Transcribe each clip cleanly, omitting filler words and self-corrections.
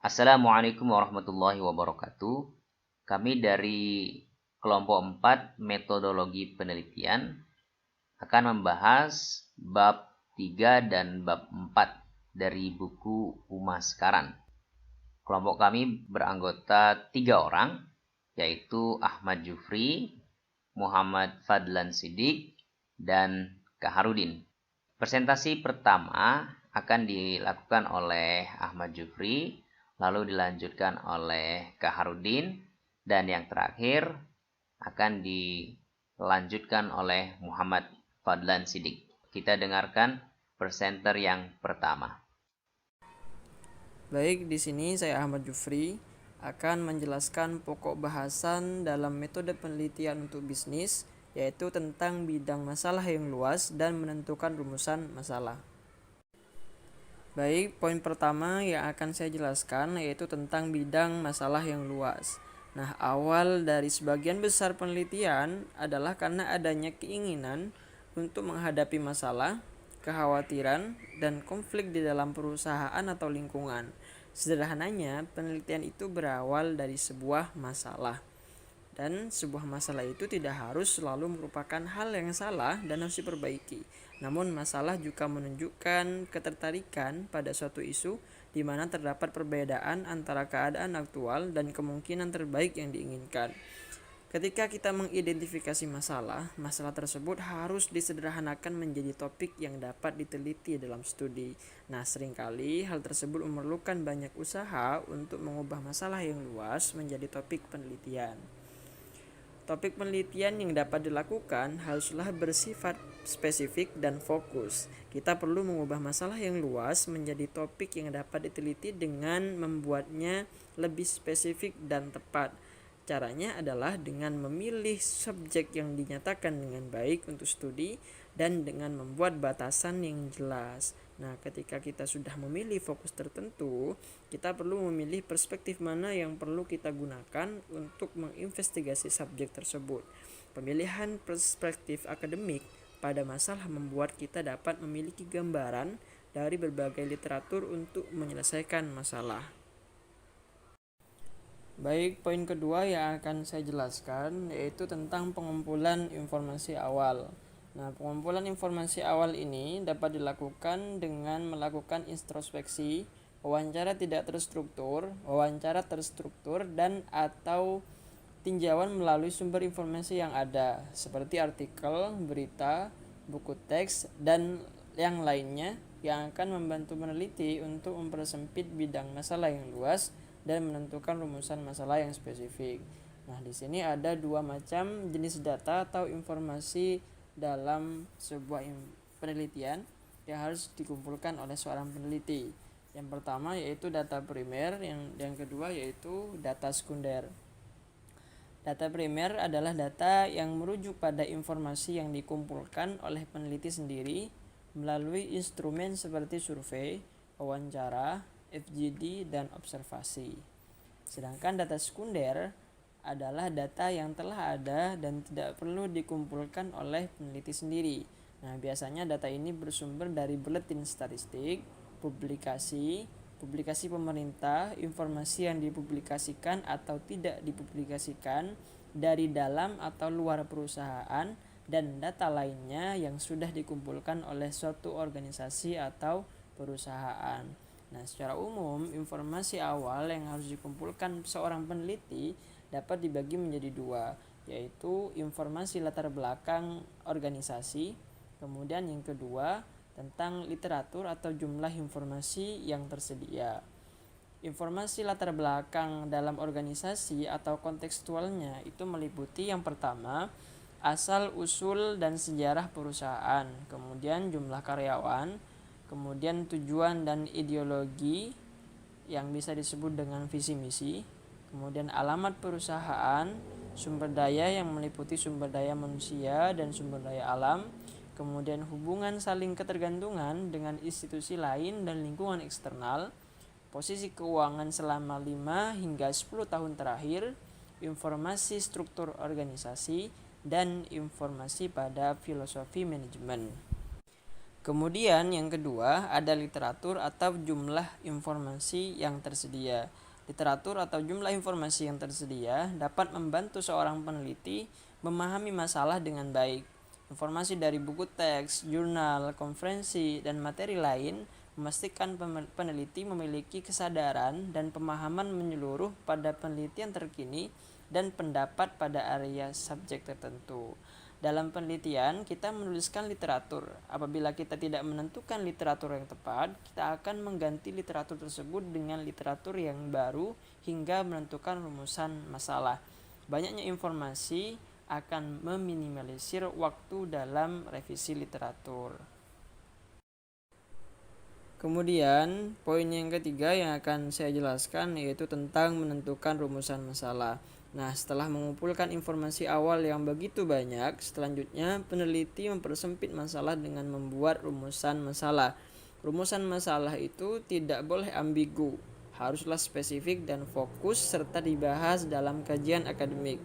Assalamualaikum warahmatullahi wabarakatuh. Kami dari kelompok 4 metodologi penelitian akan membahas bab 3 dan bab 4 dari buku Uma Sekaran. Kelompok kami beranggota 3 orang, yaitu Ahmad Jufri, Muhammad Fadlan Siddiq, dan Kaharudin. Presentasi pertama akan dilakukan oleh Ahmad Jufri, lalu dilanjutkan oleh Kaharudin, dan yang terakhir akan dilanjutkan oleh Muhammad Fadlan Siddiq. Kita dengarkan presenter yang pertama. Baik, di sini saya Ahmad Jufri akan menjelaskan pokok bahasan dalam metode penelitian untuk bisnis, yaitu tentang bidang masalah yang luas dan menentukan rumusan masalah. Baik, poin pertama yang akan saya jelaskan yaitu tentang bidang masalah yang luas. Nah, awal dari sebagian besar penelitian adalah karena adanya keinginan untuk menghadapi masalah, kekhawatiran, dan konflik di dalam perusahaan atau lingkungan. Sederhananya, penelitian itu berawal dari sebuah masalah. Dan sebuah masalah itu tidak harus selalu merupakan hal yang salah dan harus diperbaiki. Namun masalah juga menunjukkan ketertarikan pada suatu isu di mana terdapat perbedaan antara keadaan aktual dan kemungkinan terbaik yang diinginkan. Ketika kita mengidentifikasi masalah tersebut harus disederhanakan menjadi topik yang dapat diteliti dalam studi. Nah, seringkali hal tersebut memerlukan banyak usaha untuk mengubah masalah yang luas menjadi topik penelitian. Topik penelitian yang dapat dilakukan haruslah bersifat spesifik dan fokus. Kita perlu mengubah masalah yang luas menjadi topik yang dapat diteliti dengan membuatnya lebih spesifik dan tepat. Caranya adalah dengan memilih subjek yang dinyatakan dengan baik untuk studi dan dengan membuat batasan yang jelas. Nah, ketika kita sudah memilih fokus tertentu, kita perlu memilih perspektif mana yang perlu kita gunakan untuk menginvestigasi subjek tersebut. Pemilihan perspektif akademik pada masalah membuat kita dapat memiliki gambaran dari berbagai literatur untuk menyelesaikan masalah. Baik, poin kedua yang akan saya jelaskan yaitu tentang pengumpulan informasi awal. Nah, pengumpulan informasi awal ini dapat dilakukan dengan melakukan introspeksi, wawancara tidak terstruktur, wawancara terstruktur, dan atau tinjauan melalui sumber informasi yang ada, seperti artikel, berita, buku teks, dan yang lainnya yang akan membantu peneliti untuk mempersempit bidang masalah yang luas dan menentukan rumusan masalah yang spesifik. Nah, di sini ada dua macam jenis data atau informasi dalam sebuah penelitian yang harus dikumpulkan oleh seorang peneliti. Yang pertama yaitu data primer, yang kedua yaitu data sekunder. Data primer adalah data yang merujuk pada informasi yang dikumpulkan oleh peneliti sendiri melalui instrumen seperti survei, wawancara, FGD, dan observasi. Sedangkan data sekunder adalah data yang telah ada dan tidak perlu dikumpulkan oleh peneliti sendiri. Nah, biasanya data ini bersumber dari buletin statistik, publikasi pemerintah, informasi yang dipublikasikan atau tidak dipublikasikan dari dalam atau luar perusahaan, dan data lainnya yang sudah dikumpulkan oleh suatu organisasi atau perusahaan. Nah, secara umum, informasi awal yang harus dikumpulkan seorang peneliti dapat dibagi menjadi dua, yaitu informasi latar belakang organisasi, kemudian yang kedua tentang literatur atau jumlah informasi yang tersedia. Informasi latar belakang dalam organisasi atau kontekstualnya itu meliputi yang pertama, asal usul dan sejarah perusahaan, kemudian jumlah karyawan, kemudian tujuan dan ideologi yang bisa disebut dengan visi misi, kemudian alamat perusahaan, sumber daya yang meliputi sumber daya manusia dan sumber daya alam, kemudian hubungan saling ketergantungan dengan institusi lain dan lingkungan eksternal, posisi keuangan selama 5 hingga 10 tahun terakhir, informasi struktur organisasi, dan informasi pada filosofi manajemen. Kemudian yang kedua ada literatur atau jumlah informasi yang tersedia. Literatur atau jumlah informasi yang tersedia dapat membantu seorang peneliti memahami masalah dengan baik. Informasi dari buku teks, jurnal, konferensi, dan materi lain memastikan peneliti memiliki kesadaran dan pemahaman menyeluruh pada penelitian terkini dan pendapat pada area subjek tertentu. Dalam penelitian, kita menuliskan literatur. Apabila kita tidak menentukan literatur yang tepat, kita akan mengganti literatur tersebut dengan literatur yang baru hingga menentukan rumusan masalah. Banyaknya informasi akan meminimalisir waktu dalam revisi literatur. Kemudian, poin yang ketiga yang akan saya jelaskan yaitu tentang menentukan rumusan masalah. Nah, setelah mengumpulkan informasi awal yang begitu banyak, selanjutnya peneliti mempersempit masalah dengan membuat rumusan masalah. Rumusan masalah itu tidak boleh ambigu, haruslah spesifik dan fokus serta dibahas dalam kajian akademik.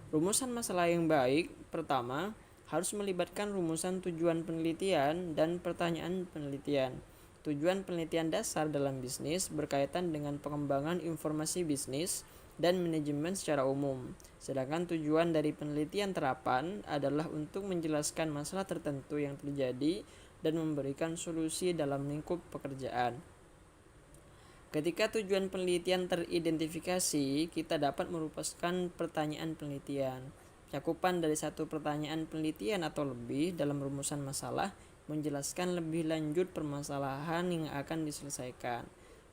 Rumusan masalah yang baik, pertama, harus melibatkan rumusan tujuan penelitian dan pertanyaan penelitian. Tujuan penelitian dasar dalam bisnis berkaitan dengan pengembangan informasi bisnis dan manajemen secara umum. Sedangkan tujuan dari penelitian terapan adalah untuk menjelaskan masalah tertentu yang terjadi dan memberikan solusi dalam lingkup pekerjaan. Ketika tujuan penelitian teridentifikasi, kita dapat merumuskan pertanyaan penelitian. Cakupan dari satu pertanyaan penelitian atau lebih dalam rumusan masalah menjelaskan lebih lanjut permasalahan yang akan diselesaikan.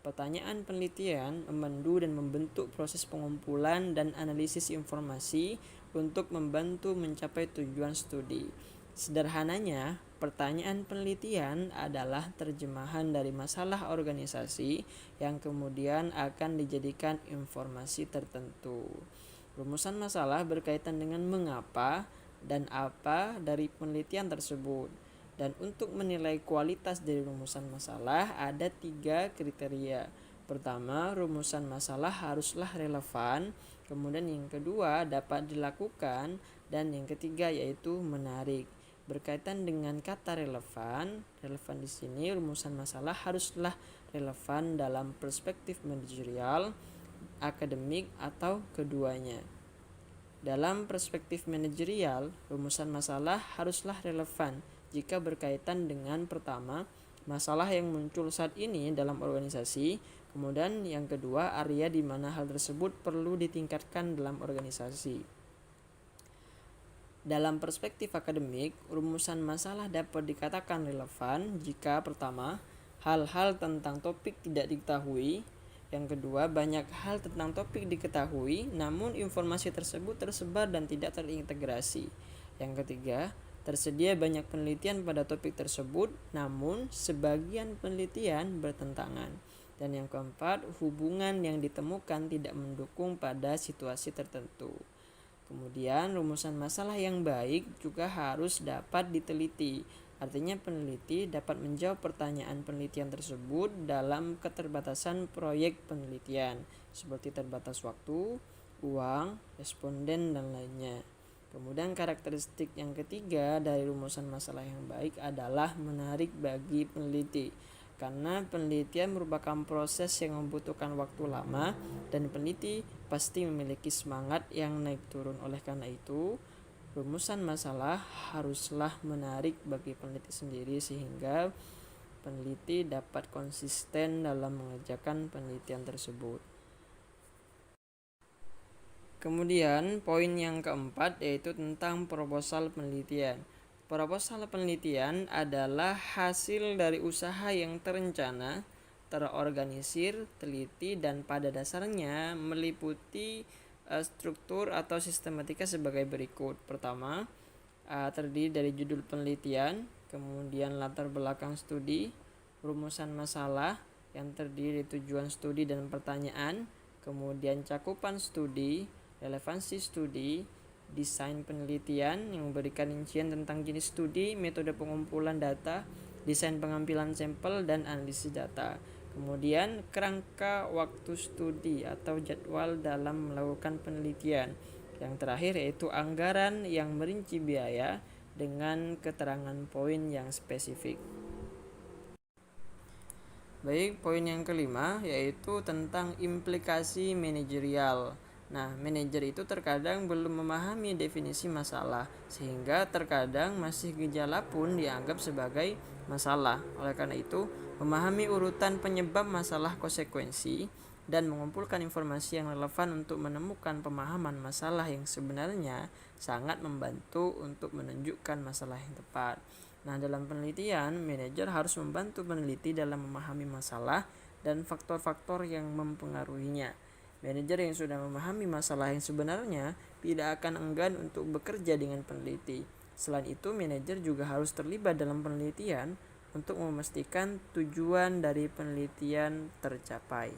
Pertanyaan penelitian memandu dan membentuk proses pengumpulan dan analisis informasi untuk membantu mencapai tujuan studi. Sederhananya, pertanyaan penelitian adalah terjemahan dari masalah organisasi yang kemudian akan dijadikan informasi tertentu. Rumusan masalah berkaitan dengan mengapa dan apa dari penelitian tersebut. Dan untuk menilai kualitas dari rumusan masalah ada 3 kriteria. Pertama, rumusan masalah haruslah relevan. Kemudian yang kedua dapat dilakukan. Dan yang ketiga yaitu menarik. Berkaitan dengan kata relevan di sini rumusan masalah haruslah relevan dalam perspektif manajerial, akademik, atau keduanya. Dalam perspektif manajerial, rumusan masalah haruslah relevan jika berkaitan dengan pertama, masalah yang muncul saat ini dalam organisasi, kemudian yang kedua, area di mana hal tersebut perlu ditingkatkan dalam organisasi. Dalam perspektif akademik, rumusan masalah dapat dikatakan relevan jika pertama, hal-hal tentang topik tidak diketahui. Yang kedua, banyak hal tentang topik diketahui, namun informasi tersebut tersebar dan tidak terintegrasi. Yang ketiga, tersedia banyak penelitian pada topik tersebut, namun sebagian penelitian bertentangan. Dan yang keempat, hubungan yang ditemukan tidak mendukung pada situasi tertentu. Kemudian, rumusan masalah yang baik juga harus dapat diteliti. Artinya peneliti dapat menjawab pertanyaan penelitian tersebut dalam keterbatasan proyek penelitian, seperti terbatas waktu, uang, responden, dan lainnya. Kemudian karakteristik yang ketiga dari rumusan masalah yang baik adalah menarik bagi peneliti. Karena penelitian merupakan proses yang membutuhkan waktu lama dan peneliti pasti memiliki semangat yang naik turun. Oleh karena itu, rumusan masalah haruslah menarik bagi peneliti sendiri sehingga peneliti dapat konsisten dalam mengerjakan penelitian tersebut. Kemudian poin yang keempat yaitu tentang proposal penelitian. Proposal penelitian adalah hasil dari usaha yang terencana, terorganisir, teliti, dan pada dasarnya meliputi struktur atau sistematika sebagai berikut. Pertama, terdiri dari judul penelitian, kemudian latar belakang studi, rumusan masalah yang terdiri dari tujuan studi dan pertanyaan, kemudian cakupan studi, relevansi studi, desain penelitian yang memberikan rincian tentang jenis studi, metode pengumpulan data, desain pengambilan sampel, dan analisis data. Kemudian kerangka waktu studi atau jadwal dalam melakukan penelitian. Yang terakhir yaitu anggaran yang merinci biaya dengan keterangan poin yang spesifik. Baik, poin yang kelima yaitu tentang implikasi manajerial. Nah, manajer itu terkadang belum memahami definisi masalah, sehingga terkadang masih gejala pun dianggap sebagai masalah. Oleh karena itu, memahami urutan penyebab masalah konsekuensi dan mengumpulkan informasi yang relevan untuk menemukan pemahaman masalah yang sebenarnya sangat membantu untuk menunjukkan masalah yang tepat. Nah, dalam penelitian, manajer harus membantu peneliti dalam memahami masalah dan faktor-faktor yang mempengaruhinya. Manajer yang sudah memahami masalah yang sebenarnya tidak akan enggan untuk bekerja dengan peneliti. Selain itu, manajer juga harus terlibat dalam penelitian untuk memastikan tujuan dari penelitian tercapai.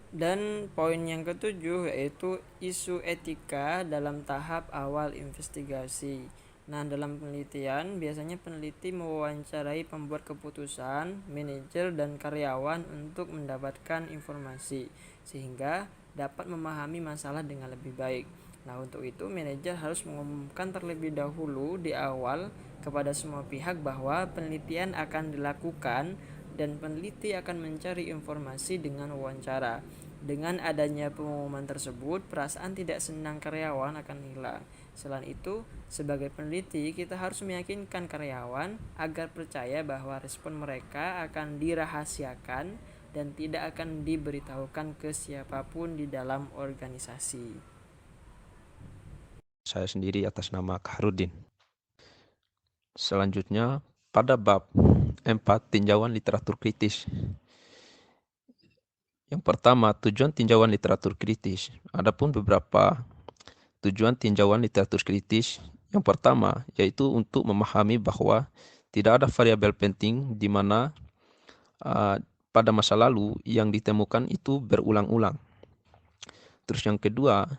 Dan poin yang ketujuh yaitu isu etika dalam tahap awal investigasi. Nah, dalam penelitian, biasanya peneliti mewawancarai pembuat keputusan, manajer, dan karyawan untuk mendapatkan informasi, sehingga dapat memahami masalah dengan lebih baik. Nah, untuk itu, manajer harus mengumumkan terlebih dahulu di awal kepada semua pihak bahwa penelitian akan dilakukan dan peneliti akan mencari informasi dengan wawancara. Dengan adanya pengumuman tersebut, perasaan tidak senang karyawan akan hilang. Selain itu, sebagai peneliti, kita harus meyakinkan karyawan agar percaya bahwa respon mereka akan dirahasiakan dan tidak akan diberitahukan ke siapapun di dalam organisasi. Saya sendiri atas nama Kaharudin. Selanjutnya, pada bab 4 tinjauan literatur kritis. Yang pertama, tujuan tinjauan literatur kritis. Adapun beberapa tujuan tinjauan literatur kritis. Yang pertama, yaitu untuk memahami bahwa tidak ada variabel penting di mana pada masa lalu yang ditemukan itu berulang-ulang. Terus yang kedua,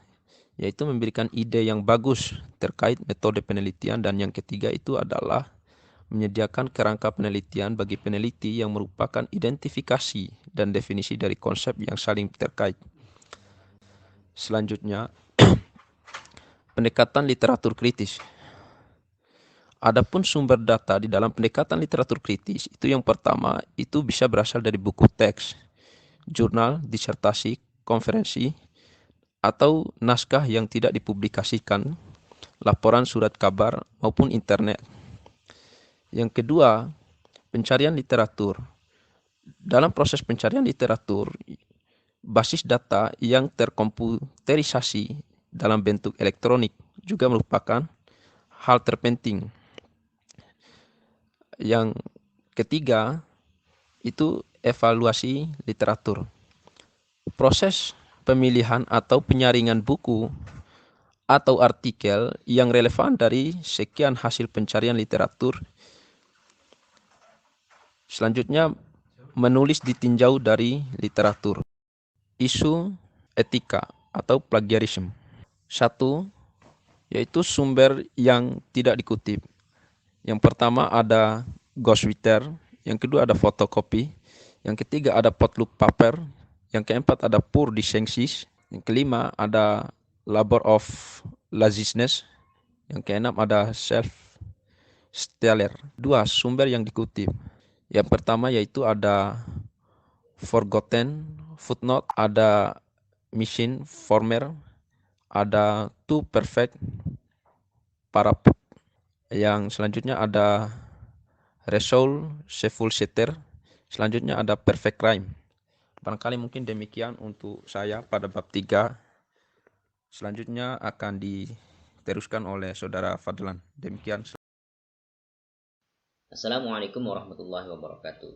yaitu memberikan ide yang bagus terkait metode penelitian, dan yang ketiga itu adalah menyediakan kerangka penelitian bagi peneliti yang merupakan identifikasi dan definisi dari konsep yang saling terkait. Selanjutnya, pendekatan literatur kritis. Adapun sumber data di dalam pendekatan literatur kritis, itu yang pertama itu bisa berasal dari buku teks, jurnal, disertasi, konferensi, atau naskah yang tidak dipublikasikan, laporan surat kabar, maupun internet. Yang kedua, pencarian literatur. Dalam proses pencarian literatur, basis data yang terkomputerisasi dalam bentuk elektronik juga merupakan hal terpenting. Yang ketiga, itu evaluasi literatur. Proses pemilihan atau penyaringan buku atau artikel yang relevan dari sekian hasil pencarian literatur. Selanjutnya, menulis ditinjau dari literatur. Isu etika atau plagiarisme. Satu, yaitu sumber yang tidak dikutip. Yang pertama ada ghostwriter, yang kedua ada fotokopi, yang ketiga ada potluck paper, yang keempat ada poor dissensus, yang kelima ada labor of laziness, yang keenam ada self-stellar. Dua, sumber yang dikutip. Yang pertama yaitu ada forgotten footnote, ada machine former, ada too perfect parapet. Yang selanjutnya ada Resoul Sefull Setter. Selanjutnya ada Perfect Rhyme. Barangkali mungkin demikian untuk saya pada bab 3. Selanjutnya akan diteruskan oleh Saudara Fadlan. Demikian. Assalamualaikum warahmatullahi wabarakatuh.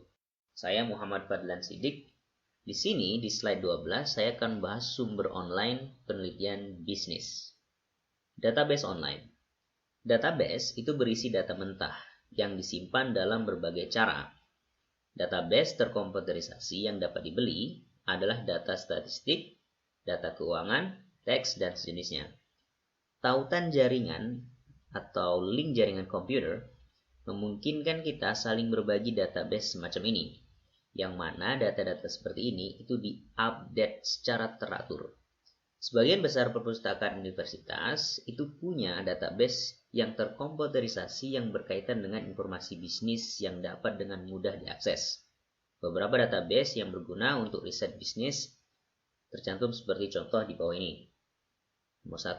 Saya Muhammad Fadlan Sidik. Di sini di slide 12 saya akan bahas sumber online penelitian bisnis. Database online. Database itu berisi data mentah yang disimpan dalam berbagai cara. Database terkomputerisasi yang dapat dibeli adalah data statistik, data keuangan, teks, dan sejenisnya. Tautan jaringan atau link jaringan komputer memungkinkan kita saling berbagi database semacam ini, yang mana data-data seperti ini itu diupdate secara teratur. Sebagian besar perpustakaan universitas itu punya database yang terkomputerisasi yang berkaitan dengan informasi bisnis yang dapat dengan mudah diakses. Beberapa database yang berguna untuk riset bisnis tercantum seperti contoh di bawah ini. Nomor 1,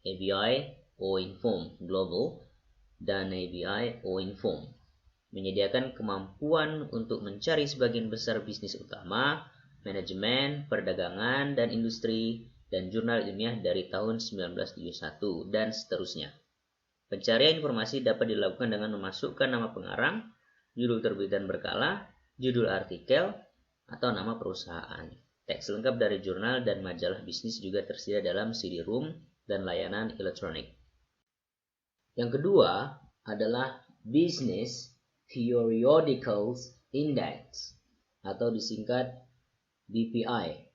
ABI O-Inform Global dan ABI O-Inform menyediakan kemampuan untuk mencari sebagian besar bisnis utama, manajemen, perdagangan, dan industri, dan jurnal ilmiah dari tahun 1971, dan seterusnya. Pencarian informasi dapat dilakukan dengan memasukkan nama pengarang, judul terbitan berkala, judul artikel, atau nama perusahaan. Teks lengkap dari jurnal dan majalah bisnis juga tersedia dalam CD-ROM dan layanan elektronik. Yang kedua adalah Business Periodicals Index atau disingkat BPI.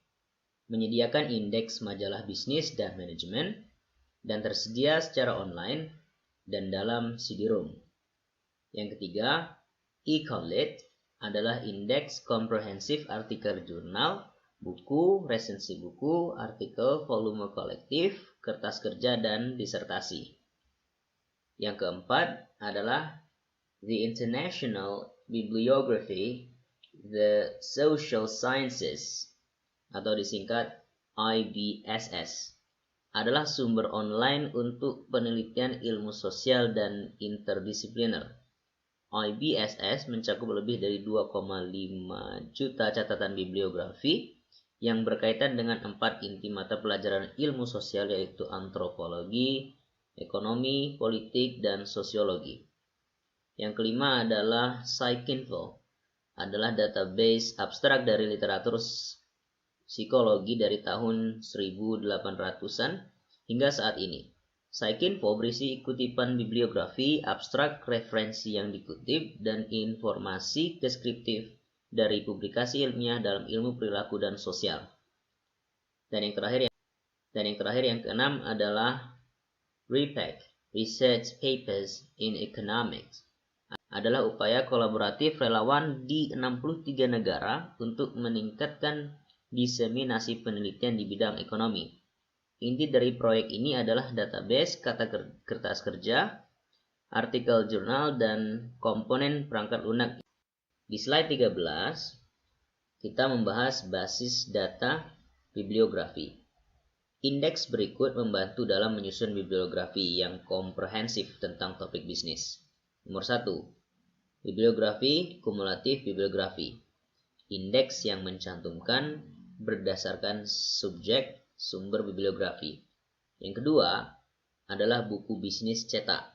Menyediakan indeks majalah bisnis dan manajemen dan tersedia secara online dan dalam CD-ROM. Yang ketiga, eCollate adalah indeks komprehensif artikel jurnal, buku, resensi buku, artikel, volume kolektif, kertas kerja, dan disertasi. Yang keempat adalah The International Bibliography, the Social Sciences, atau disingkat IBSS, adalah sumber online untuk penelitian ilmu sosial dan interdisipliner. IBSS mencakup lebih dari 2,5 juta catatan bibliografi yang berkaitan dengan 4 inti mata pelajaran ilmu sosial, yaitu antropologi, ekonomi, politik, dan sosiologi. Yang kelima adalah PsycInfo, adalah database abstrak dari literatur psikologi dari tahun 1800-an hingga saat ini. PsycInfo berisi kutipan bibliografi, abstrak, referensi yang dikutip, dan informasi deskriptif dari publikasi ilmiah dalam ilmu perilaku dan sosial. Dan yang terakhir yang keenam adalah RePAC, Research Papers in Economics, adalah upaya kolaboratif relawan di 63 negara untuk meningkatkan diseminasi penelitian di bidang ekonomi. Inti dari proyek ini adalah database kata kertas kerja, artikel jurnal, dan komponen perangkat lunak. Di slide 13, kita membahas basis data bibliografi. Indeks berikut membantu dalam menyusun bibliografi yang komprehensif tentang topik bisnis. Nomor 1, bibliografi kumulatif bibliografi. Indeks yang mencantumkan berdasarkan subjek sumber bibliografi. Yang kedua adalah buku bisnis cetak.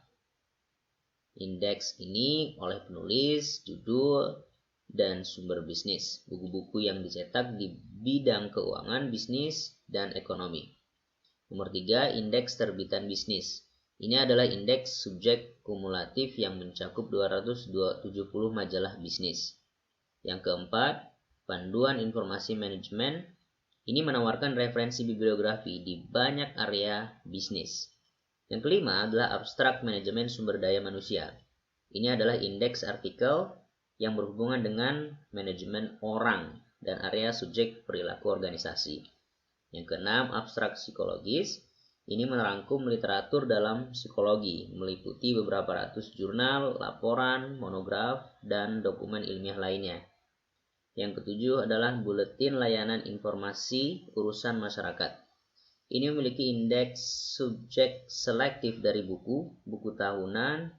Indeks ini oleh penulis, judul, dan sumber bisnis. Buku-buku yang dicetak di bidang keuangan, bisnis, dan ekonomi. Nomor 3, indeks terbitan bisnis. Ini adalah indeks subjek kumulatif yang mencakup 270 majalah bisnis. Yang keempat, panduan informasi manajemen. Ini menawarkan referensi bibliografi di banyak area bisnis. Yang kelima adalah abstrak manajemen sumber daya manusia. Ini adalah indeks artikel yang berhubungan dengan manajemen orang dan area subjek perilaku organisasi. Yang keenam, abstrak psikologis. Ini merangkum literatur dalam psikologi, meliputi beberapa ratus jurnal, laporan, monograf, dan dokumen ilmiah lainnya. Yang ketujuh adalah buletin layanan informasi urusan masyarakat. Ini memiliki indeks subjek selektif dari buku, buku tahunan,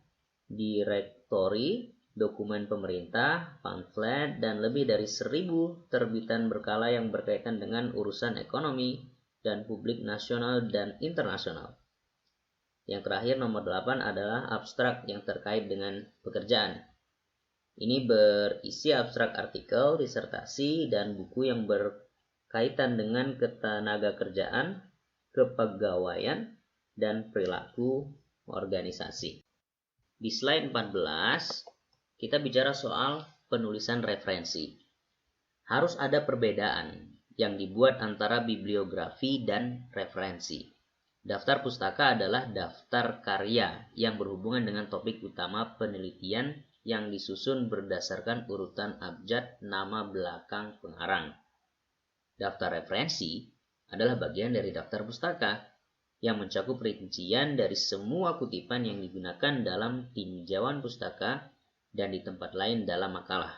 direktori, dokumen pemerintah, pamflet, dan lebih dari 1000 terbitan berkala yang berkaitan dengan urusan ekonomi dan publik nasional dan internasional. Yang terakhir, nomor 8 adalah abstrak yang terkait dengan pekerjaan. Ini berisi abstrak artikel, disertasi, dan buku yang berkaitan dengan ketenaga kerjaan, kepegawaian, dan perilaku organisasi. Di slide 14, kita bicara soal penulisan referensi. Harus ada perbedaan yang dibuat antara bibliografi dan referensi. Daftar pustaka adalah daftar karya yang berhubungan dengan topik utama penelitian yang disusun berdasarkan urutan abjad nama belakang pengarang. Daftar referensi adalah bagian dari daftar pustaka yang mencakup rincian dari semua kutipan yang digunakan dalam tinjauan pustaka dan di tempat lain dalam makalah.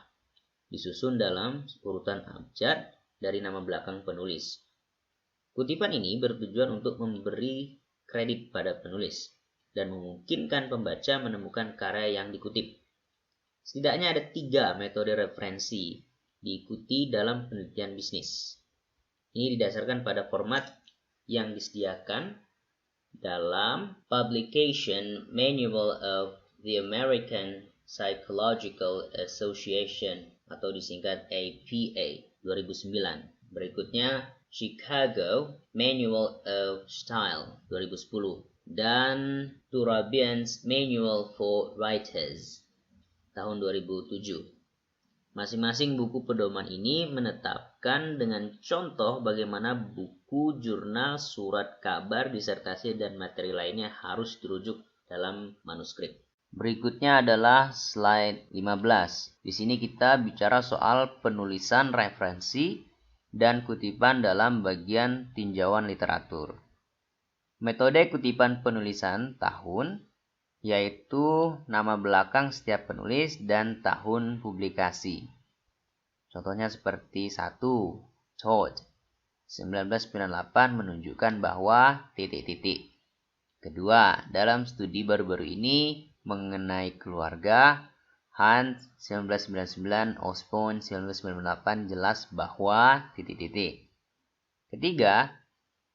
disusun dalam urutan abjad dari nama belakang penulis. Kutipan ini bertujuan untuk memberi kredit pada penulis dan memungkinkan pembaca menemukan karya yang dikutip. Setidaknya ada 3 metode referensi diikuti dalam penelitian bisnis. Ini didasarkan pada format yang disediakan dalam Publication Manual of the American Psychological Association atau disingkat APA 2009. Berikutnya Chicago Manual of Style 2010 dan Turabian's Manual for Writers tahun 2007. Masing-masing buku pedoman ini menetapkan dengan contoh bagaimana buku, jurnal, surat kabar, disertasi, dan materi lainnya harus dirujuk dalam manuskrip. Berikutnya adalah slide 15. Di sini kita bicara soal penulisan referensi dan kutipan dalam bagian tinjauan literatur. Metode kutipan penulisan tahun yaitu nama belakang setiap penulis dan tahun publikasi. Contohnya seperti 1. Todd 1998 menunjukkan bahwa ... Kedua, dalam studi baru-baru ini mengenai keluarga, Hunt 1999, Osborne 1998 jelas bahwa ... Ketiga,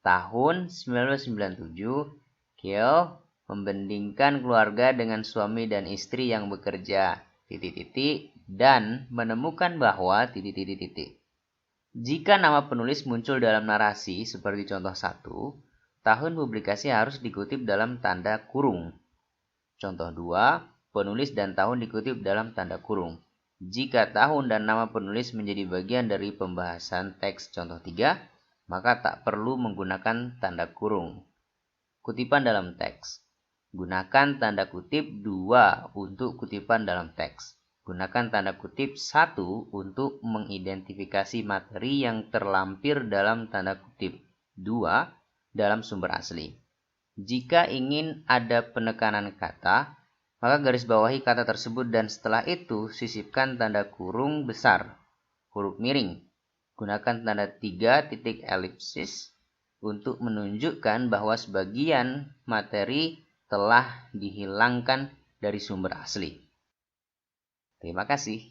tahun 1997, Kiel membandingkan keluarga dengan suami dan istri yang bekerja, ... dan menemukan bahwa ... Jika nama penulis muncul dalam narasi seperti contoh 1, tahun publikasi harus dikutip dalam tanda kurung. Contoh 2, penulis dan tahun dikutip dalam tanda kurung. Jika tahun dan nama penulis menjadi bagian dari pembahasan teks contoh 3, maka tak perlu menggunakan tanda kurung. Kutipan dalam teks. Gunakan tanda kutip 2 untuk kutipan dalam teks. Gunakan tanda kutip 1 untuk mengidentifikasi materi yang terlampir dalam tanda kutip 2 dalam sumber asli. Jika ingin ada penekanan kata, maka garis bawahi kata tersebut dan setelah itu sisipkan tanda kurung besar, huruf miring. Gunakan tanda 3 titik elipsis untuk menunjukkan bahwa sebagian materi telah dihilangkan dari sumber asli. Terima kasih.